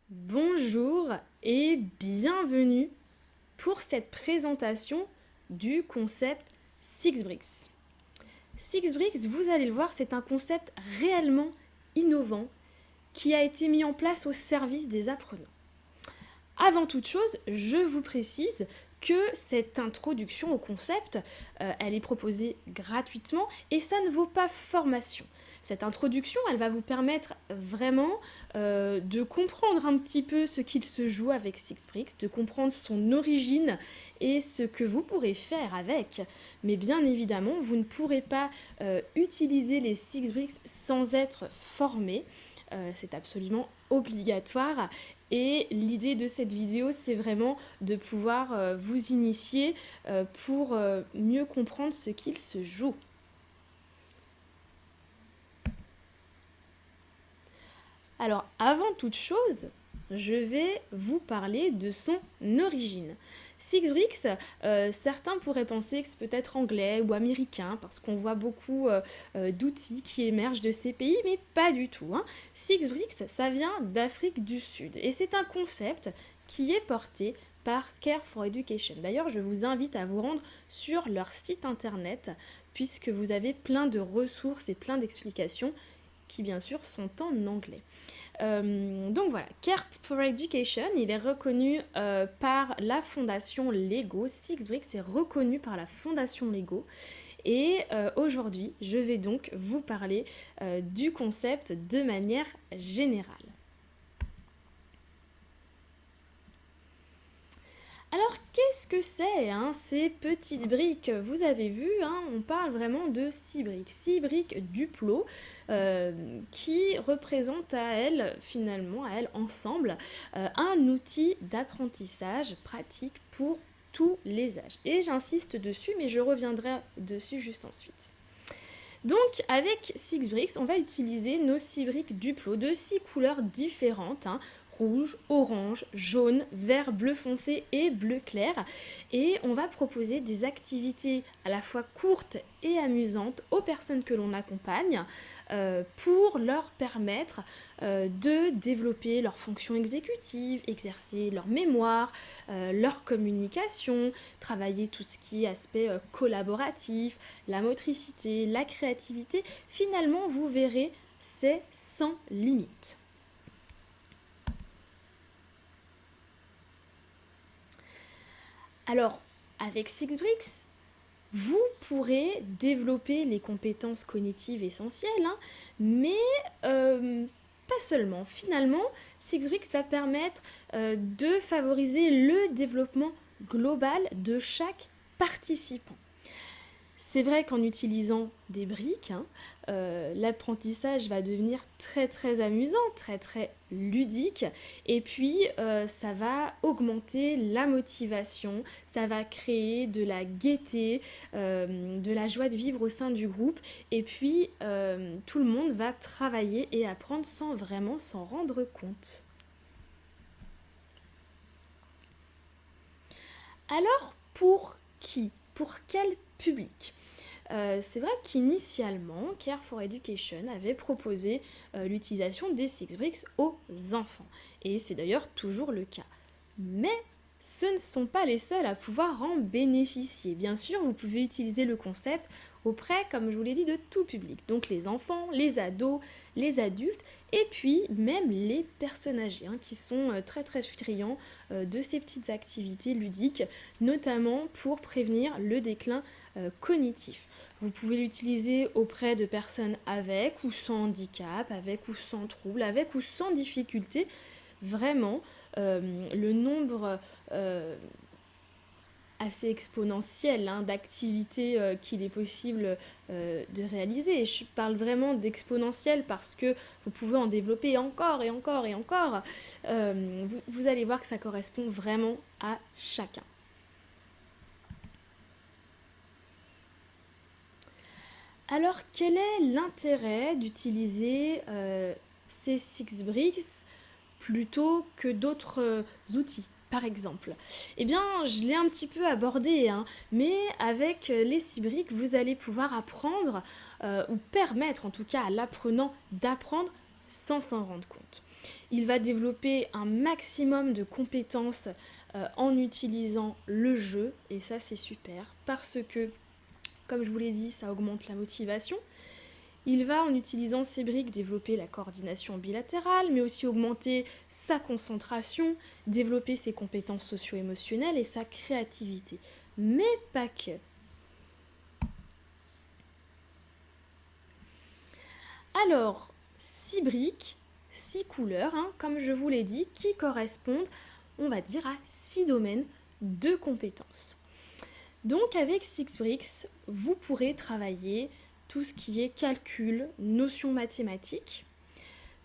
Bonjour et bienvenue pour cette présentation du concept Six Bricks. Six Bricks, vous allez le voir, c'est un concept réellement innovant qui a été mis en place au service des apprenants. Avant toute chose, je vous précise que cette introduction au concept, elle est proposée gratuitement et ça ne vaut pas formation. Cette introduction, elle va vous permettre vraiment de comprendre un petit peu ce qu'il se joue avec Six Bricks, de comprendre son origine et ce que vous pourrez faire avec. Mais bien évidemment, vous ne pourrez pas utiliser les Six Bricks sans être formé. C'est absolument obligatoire. Et l'idée de cette vidéo, c'est vraiment de pouvoir vous initier pour mieux comprendre ce qu'il se joue. Alors, avant toute chose, je vais vous parler de son origine. Six Bricks, certains pourraient penser que c'est peut-être anglais ou américain parce qu'on voit beaucoup d'outils qui émergent de ces pays, mais pas du tout. Six Bricks, ça vient d'Afrique du Sud et c'est un concept qui est porté par Care for Education. D'ailleurs, je vous invite à vous rendre sur leur site internet puisque vous avez plein de ressources et plein d'explications qui bien sûr sont en anglais. Donc voilà, Care for Education, il est reconnu par la fondation Lego. Six Bricks est reconnu par la fondation Lego. Et aujourd'hui, je vais donc vous parler du concept de manière générale. Alors, qu'est-ce que c'est ces petites briques? Vous avez vu, on parle vraiment de 6 briques. 6 briques Duplo qui représentent à elles, finalement, à elles ensemble, un outil d'apprentissage pratique pour tous les âges. Et j'insiste dessus, mais je reviendrai dessus juste ensuite. Donc avec Six Bricks, on va utiliser nos 6 briques Duplo de 6 couleurs différentes, rouge, orange, jaune, vert, bleu foncé et bleu clair. Et on va proposer des activités à la fois courtes et amusantes aux personnes que l'on accompagne pour leur permettre de développer leurs fonctions exécutives, exercer leur mémoire, leur communication, travailler tout ce qui est aspect collaboratif, la motricité, la créativité. Finalement, vous verrez, c'est sans limite. Alors, avec Six Bricks, vous pourrez développer les compétences cognitives essentielles, mais pas seulement. Finalement, Six Bricks va permettre de favoriser le développement global de chaque participant. C'est vrai qu'en utilisant des briques, l'apprentissage va devenir très très amusant, très très ludique, et puis ça va augmenter la motivation, ça va créer de la gaieté, de la joie de vivre au sein du groupe, et puis tout le monde va travailler et apprendre sans vraiment s'en rendre compte. Alors pour qui? Pour quel public? C'est vrai qu'initialement, Care for Education avait proposé l'utilisation des Six Bricks aux enfants. Et c'est d'ailleurs toujours le cas. Mais ce ne sont pas les seuls à pouvoir en bénéficier. Bien sûr, vous pouvez utiliser le concept auprès, comme je vous l'ai dit, de tout public. Donc les enfants, les ados, les adultes, et puis même les personnes âgées, qui sont très très friands de ces petites activités ludiques, notamment pour prévenir le déclin cognitif. Vous pouvez l'utiliser auprès de personnes avec ou sans handicap, avec ou sans trouble, avec ou sans difficulté. Vraiment, le nombre assez exponentiel d'activités qu'il est possible de réaliser. Et je parle vraiment d'exponentiel parce que vous pouvez en développer encore et encore et encore. Vous allez voir que ça correspond vraiment à chacun. Alors, quel est l'intérêt d'utiliser ces Six Bricks plutôt que d'autres outils, par exemple? Eh bien, je l'ai un petit peu abordé, mais avec les 6 briques, vous allez pouvoir apprendre, ou permettre en tout cas à l'apprenant d'apprendre sans s'en rendre compte. Il va développer un maximum de compétences en utilisant le jeu, et ça c'est super, parce que, comme je vous l'ai dit, ça augmente la motivation. Il va, en utilisant ces briques, développer la coordination bilatérale, mais aussi augmenter sa concentration, développer ses compétences socio-émotionnelles et sa créativité. Mais pas que. Alors, 6 briques, 6 couleurs, comme je vous l'ai dit, qui correspondent, on va dire, à 6 domaines de compétences. Donc avec 6 bricks, vous pourrez travailler tout ce qui est calcul, notions mathématiques,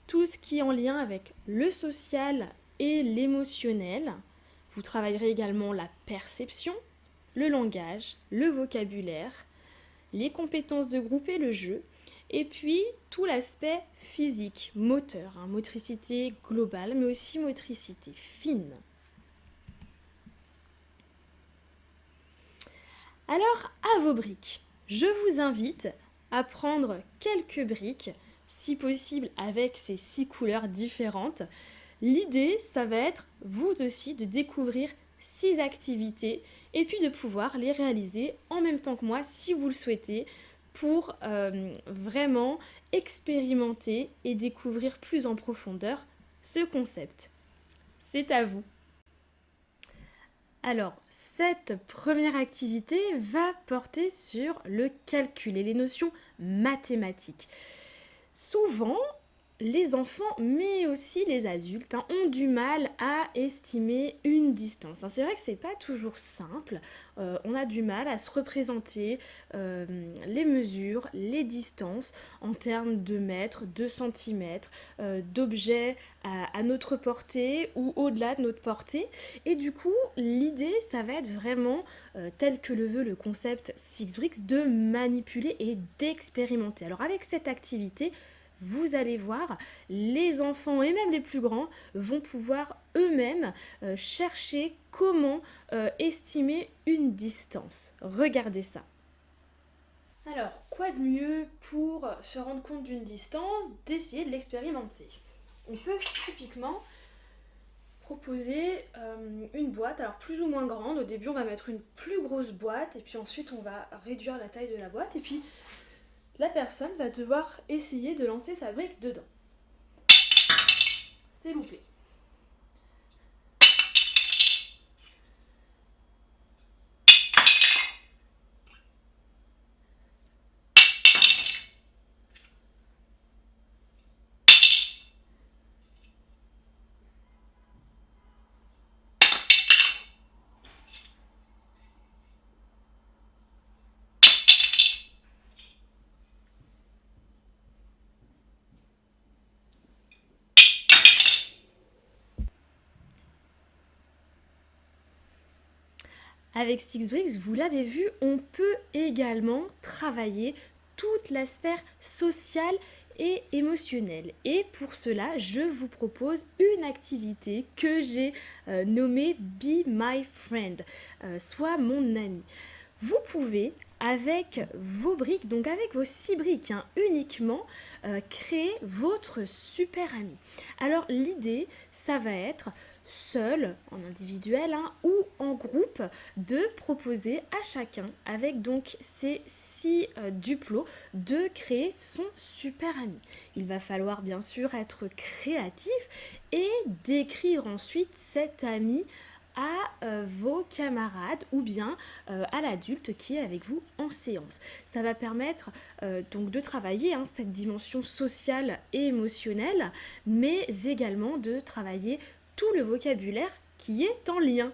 tout ce qui est en lien avec le social et l'émotionnel. Vous travaillerez également la perception, le langage, le vocabulaire, les compétences de groupe et le jeu, et puis tout l'aspect physique, moteur, motricité globale, mais aussi motricité fine. Alors, à vos briques, je vous invite à prendre quelques briques, si possible avec ces 6 couleurs différentes. L'idée, ça va être, vous aussi, de découvrir 6 activités et puis de pouvoir les réaliser en même temps que moi, si vous le souhaitez, pour vraiment expérimenter et découvrir plus en profondeur ce concept. C'est à vous. Alors, cette première activité va porter sur le calcul et les notions mathématiques. Souvent, les enfants, mais aussi les adultes, ont du mal à estimer une distance. C'est vrai que c'est pas toujours simple. On a du mal à se représenter les mesures, les distances en termes de mètres, de centimètres, d'objets à notre portée ou au-delà de notre portée. Et du coup, l'idée, ça va être vraiment, tel que le veut le concept Six Bricks, de manipuler et d'expérimenter. Alors avec cette activité, vous allez voir, les enfants et même les plus grands vont pouvoir eux-mêmes chercher comment estimer une distance. Regardez ça. Alors, quoi de mieux pour se rendre compte d'une distance, d'essayer de l'expérimenter? On peut typiquement proposer une boîte, alors plus ou moins grande. Au début, on va mettre une plus grosse boîte et puis ensuite, on va réduire la taille de la boîte et puis la personne va devoir essayer de lancer sa brique dedans. C'est loupé. Avec Six Bricks, vous l'avez vu, on peut également travailler toute la sphère sociale et émotionnelle. Et pour cela, je vous propose une activité que j'ai nommée Be My Friend, soit mon ami. Vous pouvez, avec vos briques, donc avec vos 6 briques uniquement, créer votre super ami. Alors l'idée, ça va être seul, en individuel ou en groupe, de proposer à chacun, avec donc ces 6 duplos, de créer son super ami. Il va falloir bien sûr être créatif et décrire ensuite cet ami à vos camarades ou bien à l'adulte qui est avec vous en séance. Ça va permettre donc de travailler cette dimension sociale et émotionnelle, mais également de travailler tout le vocabulaire qui est en lien.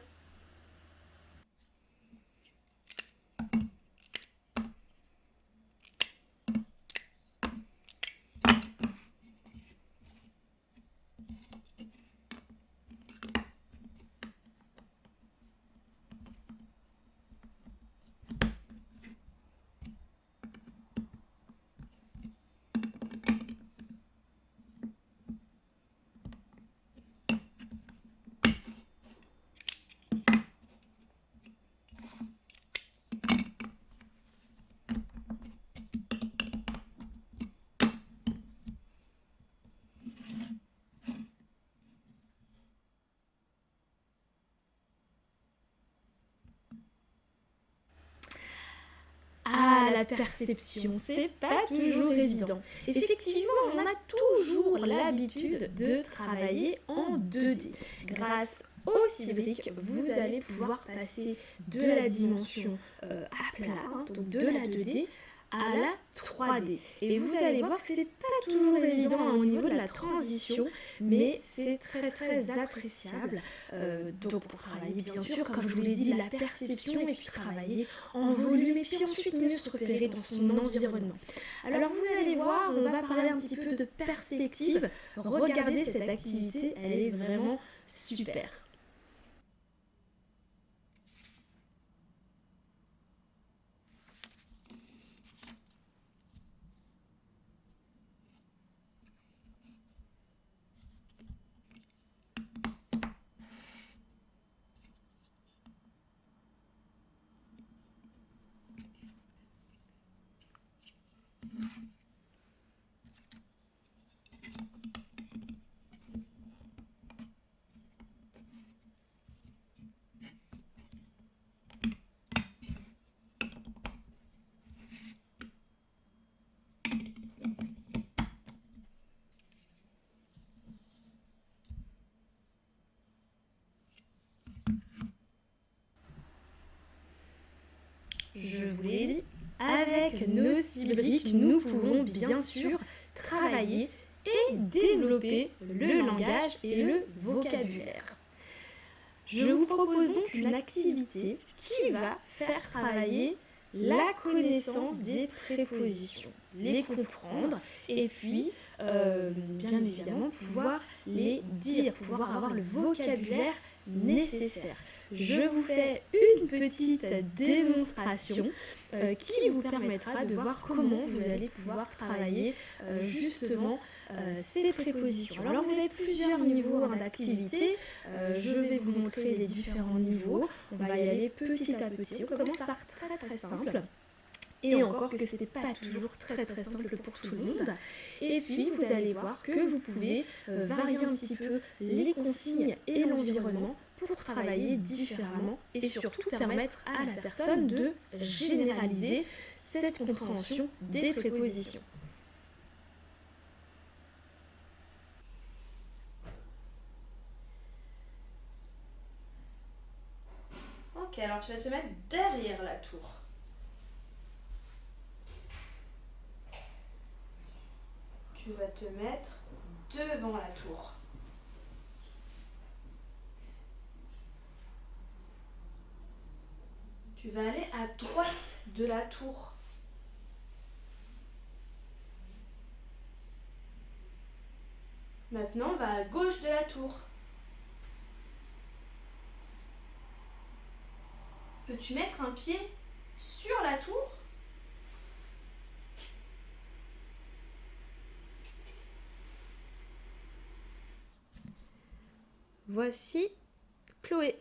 la perception, c'est pas toujours évident. Effectivement, on a toujours l'habitude de travailler en 2D. Grâce au Cybrique, vous allez pouvoir passer de la dimension à plat, donc de la 2D, à la 3D. Et vous allez voir que c'est pas toujours évident au niveau de la transition, mais c'est très très appréciable. Donc pour travailler bien sûr, comme je vous l'ai dit, la perception et puis travailler en volume et puis ensuite mieux se repérer dans son environnement. Alors vous allez voir, on va parler un petit peu de perspective. Regardez cette activité, elle est vraiment super. Je vous l'ai dit, avec nos Cybriques, nous pouvons bien sûr travailler et développer le langage et le vocabulaire. Je vous propose donc une activité qui va faire travailler la connaissance des prépositions, les comprendre et puis, bien évidemment, pouvoir les dire, pouvoir avoir le vocabulaire nécessaire. Je vous fais une petite démonstration qui vous permettra de voir comment vous allez pouvoir travailler justement ces prépositions. Alors vous avez plusieurs niveaux d'activité, je vais vous montrer les différents niveaux, on va y aller petit à petit, on commence par très très simple. Et encore que ce n'est pas toujours très très simple pour tout le monde. Et puis vous allez voir que vous pouvez varier un petit peu les consignes et l'environnement pour travailler différemment et surtout permettre à la personne de généraliser cette compréhension des prépositions. Ok, alors tu vas te mettre derrière la tour. Tu vas te mettre devant la tour. Tu vas aller à droite de la tour. Maintenant, va à gauche de la tour. Peux-tu mettre un pied sur la tour ? Voici Chloé.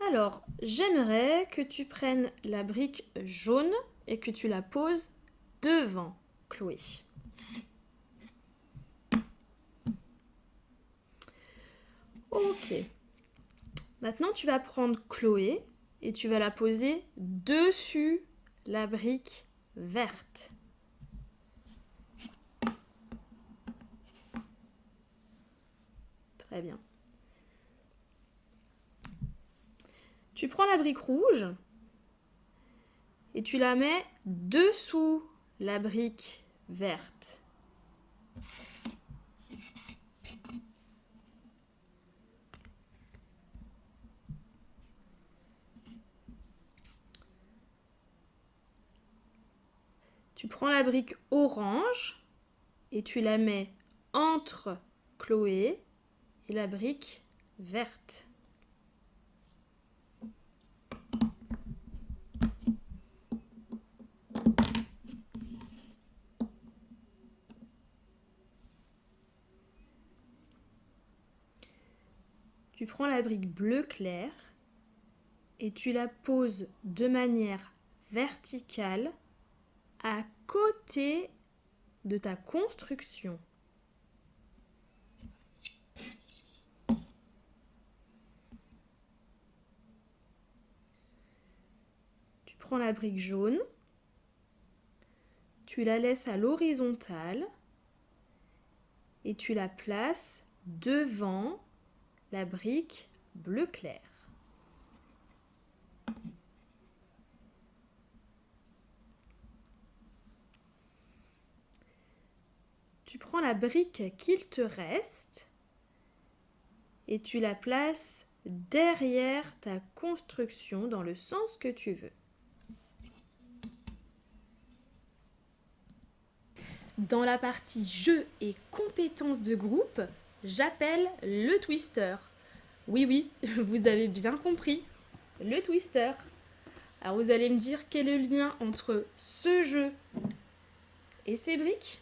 Alors, j'aimerais que tu prennes la brique jaune et que tu la poses devant Chloé. Ok. Maintenant, tu vas prendre Chloé et tu vas la poser dessus la brique verte. Très bien. Tu prends la brique rouge et tu la mets dessous la brique verte. Tu prends la brique orange et tu la mets entre Chloé et la brique verte. Tu prends la brique bleu clair et tu la poses de manière verticale à côté de ta construction. prends la brique jaune, tu la laisses à l'horizontale et tu la places devant la brique bleu clair. Tu prends la brique qu'il te reste et tu la places derrière ta construction dans le sens que tu veux. Dans la partie jeu et compétences de groupe, j'appelle le twister. Oui, vous avez bien compris, le twister. Alors vous allez me dire quel est le lien entre ce jeu et ces briques.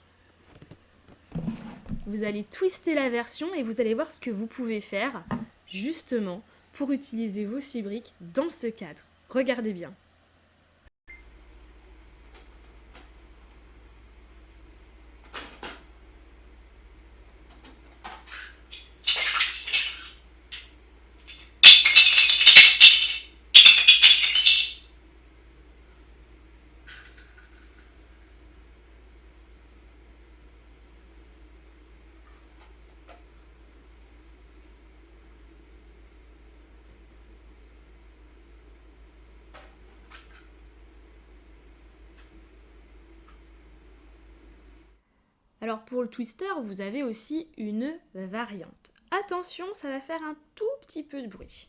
Vous allez twister la version et vous allez voir ce que vous pouvez faire justement pour utiliser vos 6 briques dans ce cadre. Regardez bien. Alors pour le twister, vous avez aussi une variante. Attention, ça va faire un tout petit peu de bruit.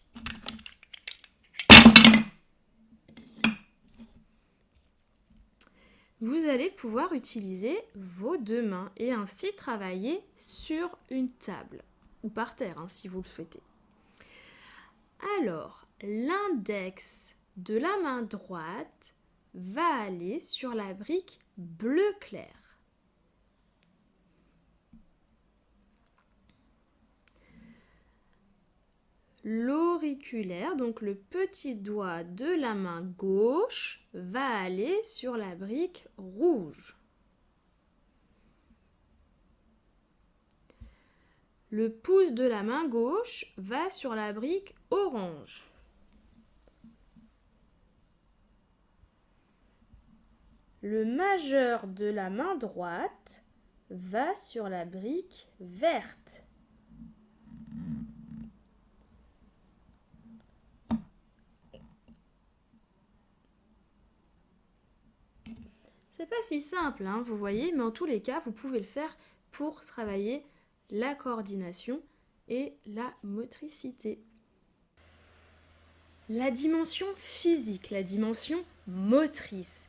Vous allez pouvoir utiliser vos 2 mains et ainsi travailler sur une table ou par terre si vous le souhaitez. Alors, l'index de la main droite va aller sur la brique bleu clair. L'auriculaire, donc le petit doigt de la main gauche, va aller sur la brique rouge. Le pouce de la main gauche va sur la brique orange. Le majeur de la main droite va sur la brique verte. C'est pas si simple, vous voyez, mais en tous les cas, vous pouvez le faire pour travailler la coordination et la motricité. La dimension physique, la dimension motrice.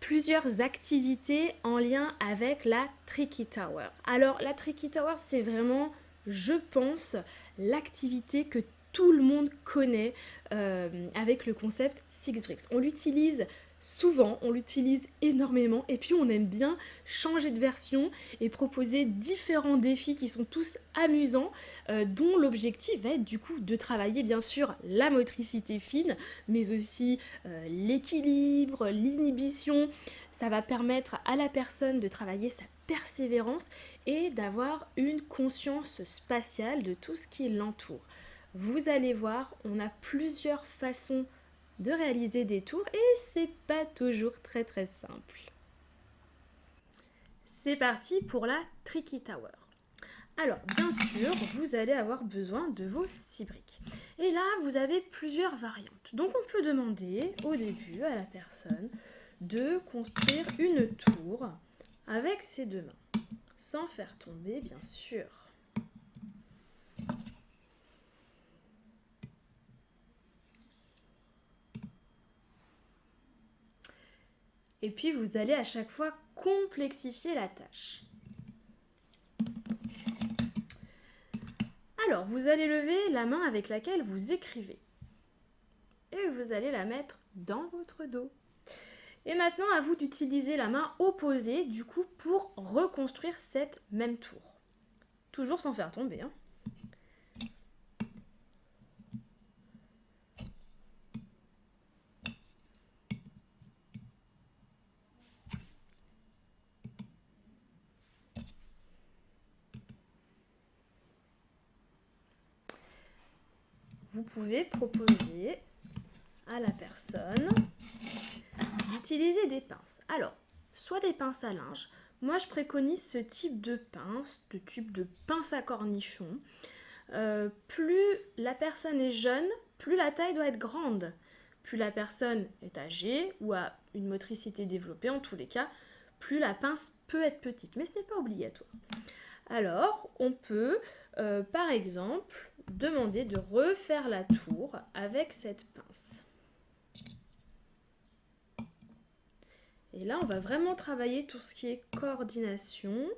Plusieurs activités en lien avec la Tricky Tower. Alors, la Tricky Tower, c'est vraiment, je pense, l'activité que tout le monde connaît avec le concept Six Bricks. On l'utilise souvent, on l'utilise énormément et puis on aime bien changer de version et proposer différents défis qui sont tous amusants dont l'objectif va être du coup de travailler bien sûr la motricité fine mais aussi l'équilibre, l'inhibition. Ça va permettre à la personne de travailler sa persévérance et d'avoir une conscience spatiale de tout ce qui l'entoure. Vous allez voir, on a plusieurs façons de réaliser des tours et c'est pas toujours très simple. C'est parti pour la Tricky Tower. Alors, bien sûr, vous allez avoir besoin de vos 6 briques. Et là, vous avez plusieurs variantes. Donc, on peut demander au début à la personne de construire une tour avec ses 2 mains, sans faire tomber, bien sûr. Et puis, vous allez à chaque fois complexifier la tâche. Alors, vous allez lever la main avec laquelle vous écrivez. Et vous allez la mettre dans votre dos. Et maintenant, à vous d'utiliser la main opposée, du coup, pour reconstruire cette même tour. Toujours sans faire tomber, Vous pouvez proposer à la personne utiliser des pinces. Alors, soit des pinces à linge. Moi, je préconise ce type de pince à cornichon. Plus la personne est jeune, plus la taille doit être grande. Plus la personne est âgée ou a une motricité développée, en tous les cas, plus la pince peut être petite. Mais ce n'est pas obligatoire. Alors, on peut, par exemple, demander de refaire la tour avec cette pince. Et là, on va vraiment travailler tout ce qui est coordination,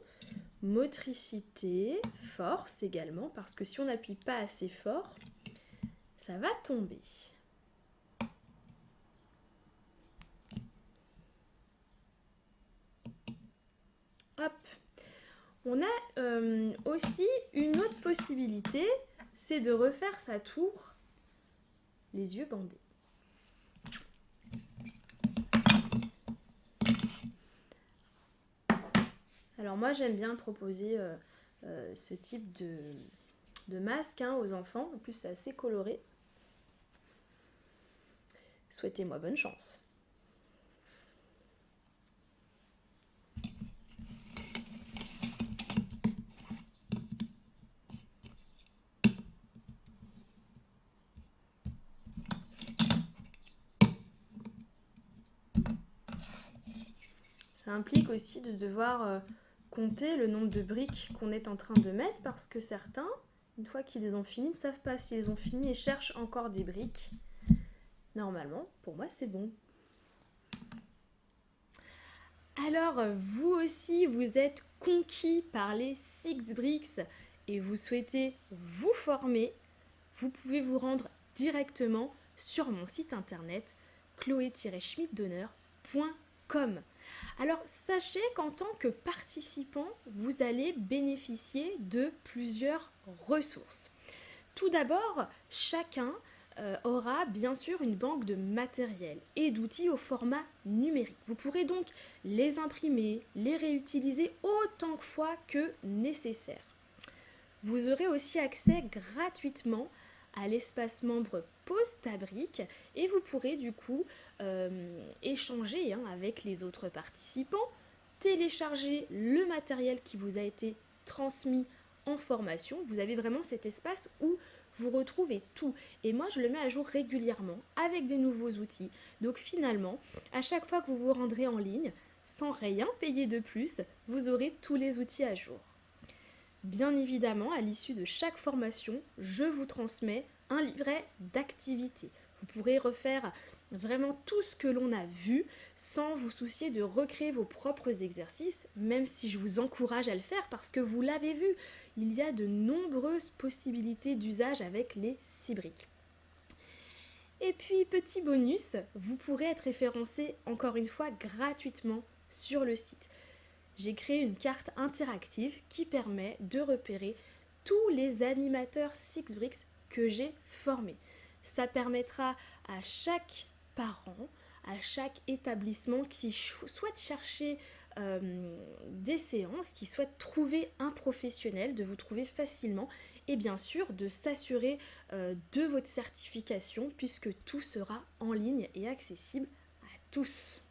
motricité, force également, parce que si on n'appuie pas assez fort, ça va tomber. Hop. On a aussi une autre possibilité, c'est de refaire sa tour les yeux bandés. Alors moi j'aime bien proposer ce type de masque aux enfants, en plus c'est assez coloré. Souhaitez-moi bonne chance. Ça implique aussi de devoir compter le nombre de briques qu'on est en train de mettre parce que certains, une fois qu'ils les ont finis, ne savent pas s'ils ont fini et cherchent encore des briques. Normalement, pour moi, c'est bon. Alors, vous aussi, vous êtes conquis par les Six Bricks et vous souhaitez vous former, vous pouvez vous rendre directement sur mon site internet chloé-schmidtdonner.com. Alors, sachez qu'en tant que participant, vous allez bénéficier de plusieurs ressources. Tout d'abord, chacun aura bien sûr une banque de matériel et d'outils au format numérique. Vous pourrez donc les imprimer, les réutiliser autant de fois que nécessaire. Vous aurez aussi accès gratuitement à l'espace membre Postabrick et vous pourrez du coup échanger avec les autres participants, télécharger le matériel qui vous a été transmis en formation. Vous avez vraiment cet espace où vous retrouvez tout. Et moi, je le mets à jour régulièrement avec des nouveaux outils. Donc finalement, à chaque fois que vous vous rendrez en ligne, sans rien payer de plus, vous aurez tous les outils à jour. Bien évidemment, à l'issue de chaque formation, je vous transmets un livret d'activités. Vous pourrez refaire vraiment tout ce que l'on a vu sans vous soucier de recréer vos propres exercices, même si je vous encourage à le faire parce que vous l'avez vu, il y a de nombreuses possibilités d'usage avec les 6 briques. Et puis, petit bonus, vous pourrez être référencé encore une fois gratuitement sur le site. J'ai créé une carte interactive qui permet de repérer tous les animateurs Six Bricks que j'ai formés. Ça permettra à chaque parent, à chaque établissement qui souhaite chercher des séances, qui souhaite trouver un professionnel, de vous trouver facilement et bien sûr de s'assurer de votre certification puisque tout sera en ligne et accessible à tous.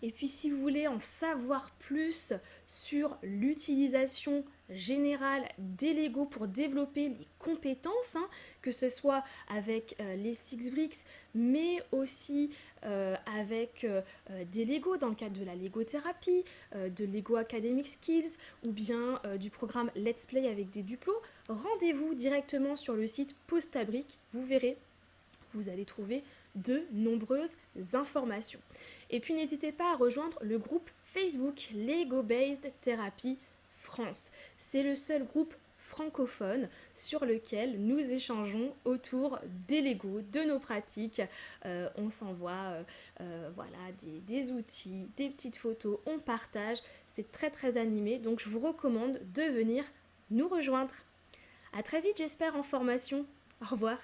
Et puis si vous voulez en savoir plus sur l'utilisation générale des Lego pour développer les compétences, que ce soit avec les Six Bricks, mais aussi avec des Lego dans le cadre de la Lego-thérapie, de Lego Academic Skills ou bien du programme Let's Play avec des Duplos, rendez-vous directement sur le site Postabrick, vous verrez, vous allez trouver de nombreuses informations. Et puis n'hésitez pas à rejoindre le groupe Facebook Lego Based Therapy France. C'est le seul groupe francophone sur lequel nous échangeons autour des Lego, de nos pratiques. On s'envoie des outils, des petites photos, on partage. C'est très très animé, donc je vous recommande de venir nous rejoindre. À très vite, j'espère, en formation. Au revoir.